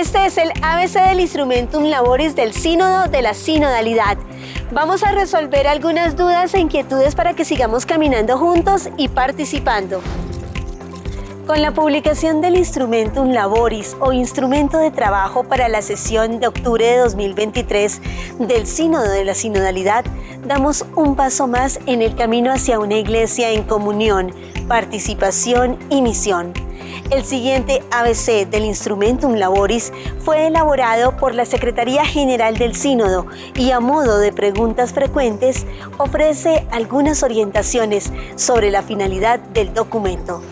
Este es el ABC del Instrumentum Laboris del Sínodo de la Sinodalidad. Vamos a resolver algunas dudas e inquietudes para que sigamos caminando juntos y participando. Con la publicación del Instrumentum Laboris o Instrumento de Trabajo para la sesión de octubre de 2023 del Sínodo de la Sinodalidad, damos un paso más en el camino hacia una iglesia en comunión, participación y misión. El siguiente ABC del Instrumentum Laboris fue elaborado por la Secretaría General del Sínodo y a modo de preguntas frecuentes ofrece algunas orientaciones sobre la finalidad del documento.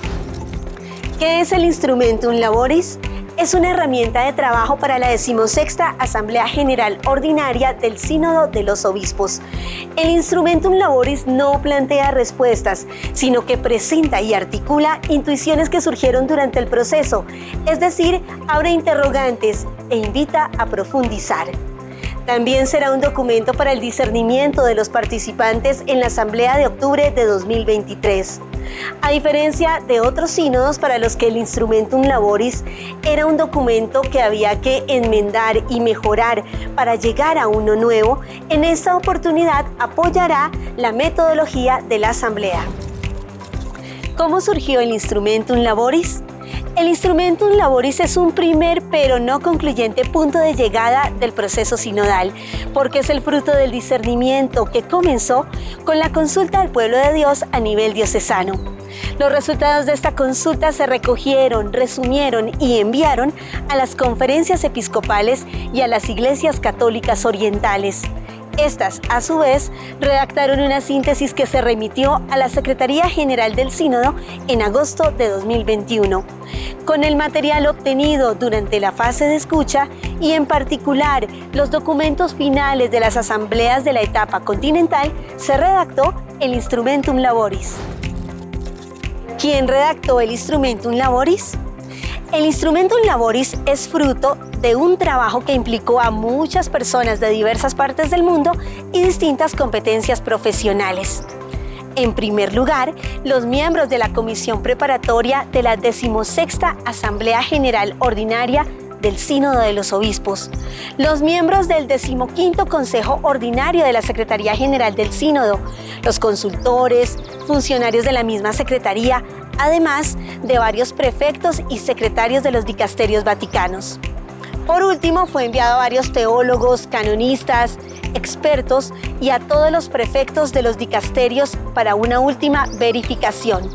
¿Qué es el Instrumentum Laboris? Es una herramienta de trabajo para la 16ª Asamblea General Ordinaria del Sínodo de los Obispos. El Instrumentum Laboris no plantea respuestas, sino que presenta y articula intuiciones que surgieron durante el proceso, es decir, abre interrogantes e invita a profundizar. También será un documento para el discernimiento de los participantes en la Asamblea de octubre de 2023. A diferencia de otros sínodos para los que el Instrumentum Laboris era un documento que había que enmendar y mejorar para llegar a uno nuevo, en esta oportunidad apoyará la metodología de la Asamblea. ¿Cómo surgió el Instrumentum Laboris? El Instrumentum Laboris es un primer pero no concluyente punto de llegada del proceso sinodal, porque es el fruto del discernimiento que comenzó con la consulta del pueblo de Dios a nivel diocesano. Los resultados de esta consulta se recogieron, resumieron y enviaron a las conferencias episcopales y a las iglesias católicas orientales. Estas, a su vez, redactaron una síntesis que se remitió a la Secretaría General del Sínodo en agosto de 2021. Con el material obtenido durante la fase de escucha y en particular los documentos finales de las asambleas de la etapa continental, se redactó el Instrumentum Laboris. ¿Quién redactó el Instrumentum Laboris? El Instrumentum Laboris es fruto de un trabajo que implicó a muchas personas de diversas partes del mundo y distintas competencias profesionales. En primer lugar, los miembros de la Comisión Preparatoria de la 16ª Asamblea General Ordinaria del Sínodo de los Obispos, los miembros del 15º Consejo Ordinario de la Secretaría General del Sínodo, los consultores, funcionarios de la misma Secretaría, además de varios prefectos y secretarios de los dicasterios vaticanos. Por último, fue enviado a varios teólogos, canonistas, expertos y a todos los prefectos de los dicasterios para una última verificación.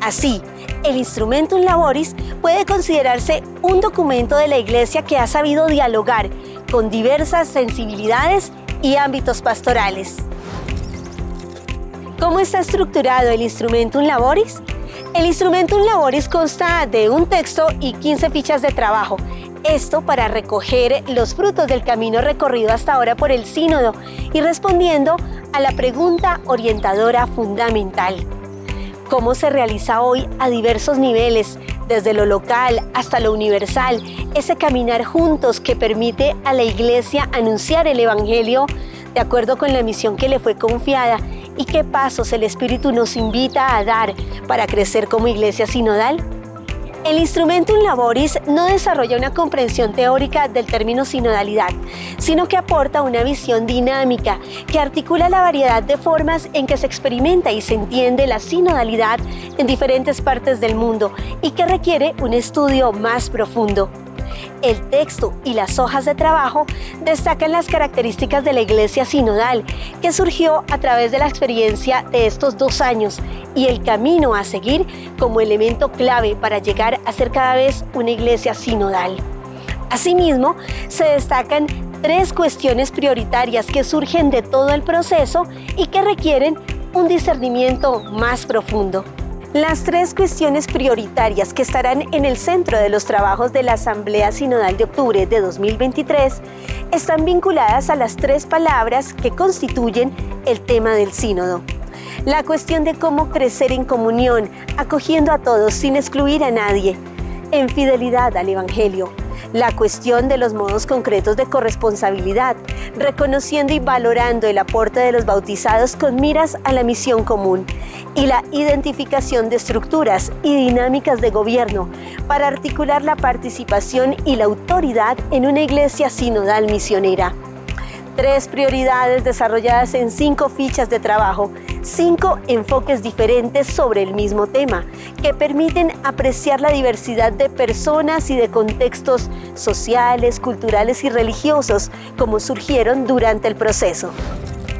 Así, el Instrumentum Laboris puede considerarse un documento de la Iglesia que ha sabido dialogar con diversas sensibilidades y ámbitos pastorales. ¿Cómo está estructurado el Instrumentum Laboris? El Instrumentum Laboris consta de un texto y 15 fichas de trabajo. Esto para recoger los frutos del camino recorrido hasta ahora por el Sínodo y respondiendo a la pregunta orientadora fundamental. ¿Cómo se realiza hoy a diversos niveles, desde lo local hasta lo universal, ese caminar juntos que permite a la Iglesia anunciar el Evangelio de acuerdo con la misión que le fue confiada? ¿Y qué pasos el Espíritu nos invita a dar para crecer como iglesia sinodal? El Instrumentum Laboris no desarrolla una comprensión teórica del término sinodalidad, sino que aporta una visión dinámica que articula la variedad de formas en que se experimenta y se entiende la sinodalidad en diferentes partes del mundo y que requiere un estudio más profundo. El texto y las hojas de trabajo destacan las características de la iglesia sinodal, que surgió a través de la experiencia de estos 2 años y el camino a seguir como elemento clave para llegar a ser cada vez una iglesia sinodal. Asimismo, se destacan 3 cuestiones prioritarias que surgen de todo el proceso y que requieren un discernimiento más profundo. Las 3 cuestiones prioritarias que estarán en el centro de los trabajos de la Asamblea Sinodal de octubre de 2023 están vinculadas a las 3 palabras que constituyen el tema del sínodo. La cuestión de cómo crecer en comunión, acogiendo a todos sin excluir a nadie, en fidelidad al Evangelio. La cuestión de los modos concretos de corresponsabilidad, reconociendo y valorando el aporte de los bautizados con miras a la misión común. Y la identificación de estructuras y dinámicas de gobierno para articular la participación y la autoridad en una iglesia sinodal misionera. 3 prioridades desarrolladas en 5 fichas de trabajo, 5 enfoques diferentes sobre el mismo tema, que permiten apreciar la diversidad de personas y de contextos sociales, culturales y religiosos, como surgieron durante el proceso.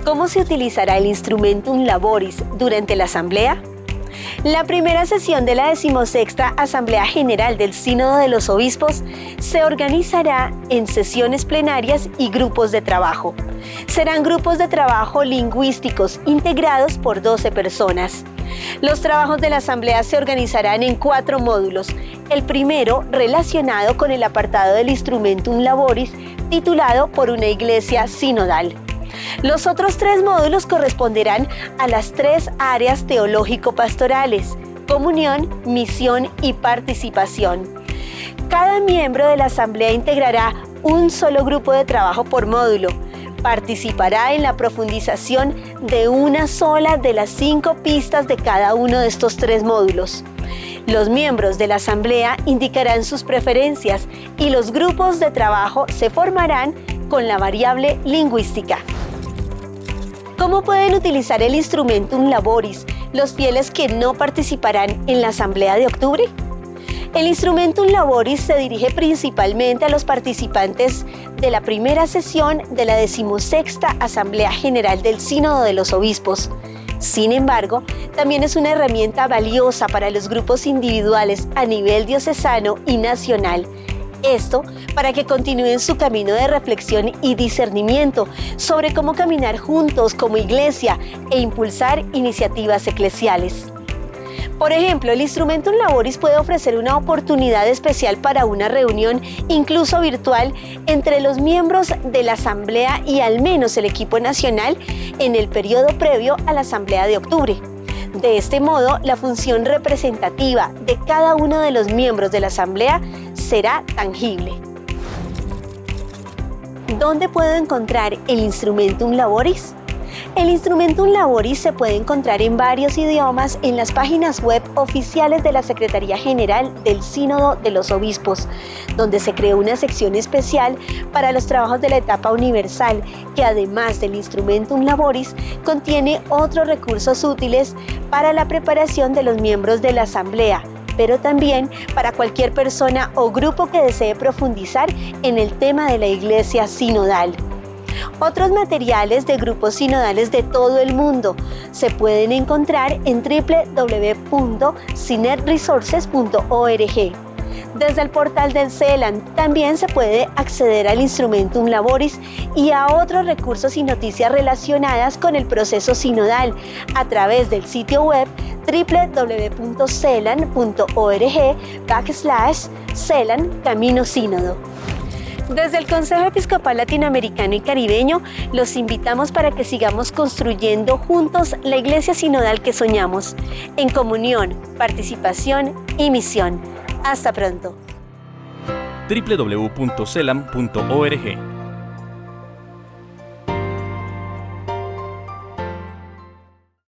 ¿Cómo se utilizará el Instrumentum Laboris durante la Asamblea? La primera sesión de la 16ª Asamblea General del Sínodo de los Obispos se organizará en sesiones plenarias y grupos de trabajo. Serán grupos de trabajo lingüísticos integrados por 12 personas. Los trabajos de la Asamblea se organizarán en 4 módulos. El primero relacionado con el apartado del Instrumentum Laboris titulado Por una Iglesia Sinodal. Los otros 3 módulos corresponderán a las 3 áreas teológico-pastorales: comunión, misión y participación. Cada miembro de la Asamblea integrará un solo grupo de trabajo por módulo. Participará en la profundización de una sola de las 5 pistas de cada uno de estos 3 módulos. Los miembros de la Asamblea indicarán sus preferencias y los grupos de trabajo se formarán con la variable lingüística. ¿Cómo pueden utilizar el Instrumentum Laboris los fieles que no participarán en la Asamblea de octubre? El Instrumentum Laboris se dirige principalmente a los participantes de la primera sesión de la 16ª Asamblea General del Sínodo de los Obispos. Sin embargo, también es una herramienta valiosa para los grupos individuales a nivel diocesano y nacional. Esto para que continúen su camino de reflexión y discernimiento sobre cómo caminar juntos como iglesia e impulsar iniciativas eclesiales. Por ejemplo, el Instrumentum Laboris puede ofrecer una oportunidad especial para una reunión, incluso virtual, entre los miembros de la Asamblea y al menos el equipo nacional en el periodo previo a la Asamblea de octubre. De este modo, la función representativa de cada uno de los miembros de la Asamblea será tangible. ¿Dónde puedo encontrar el Instrumentum Laboris? El Instrumentum Laboris se puede encontrar en varios idiomas en las páginas web oficiales de la Secretaría General del Sínodo de los Obispos, donde se creó una sección especial para los trabajos de la etapa universal, que además del Instrumentum Laboris, contiene otros recursos útiles para la preparación de los miembros de la Asamblea, pero también para cualquier persona o grupo que desee profundizar en el tema de la Iglesia Sinodal. Otros materiales de grupos sinodales de todo el mundo se pueden encontrar en www.synedresources.org. Desde el portal del CELAN también se puede acceder al Instrumentum Laboris y a otros recursos y noticias relacionadas con el proceso sinodal a través del sitio web www.celan.org/CELAN Camino Sínodo. Desde el Consejo Episcopal Latinoamericano y Caribeño, los invitamos para que sigamos construyendo juntos la Iglesia Sinodal que soñamos, en comunión, participación y misión. Hasta pronto. www.celan.org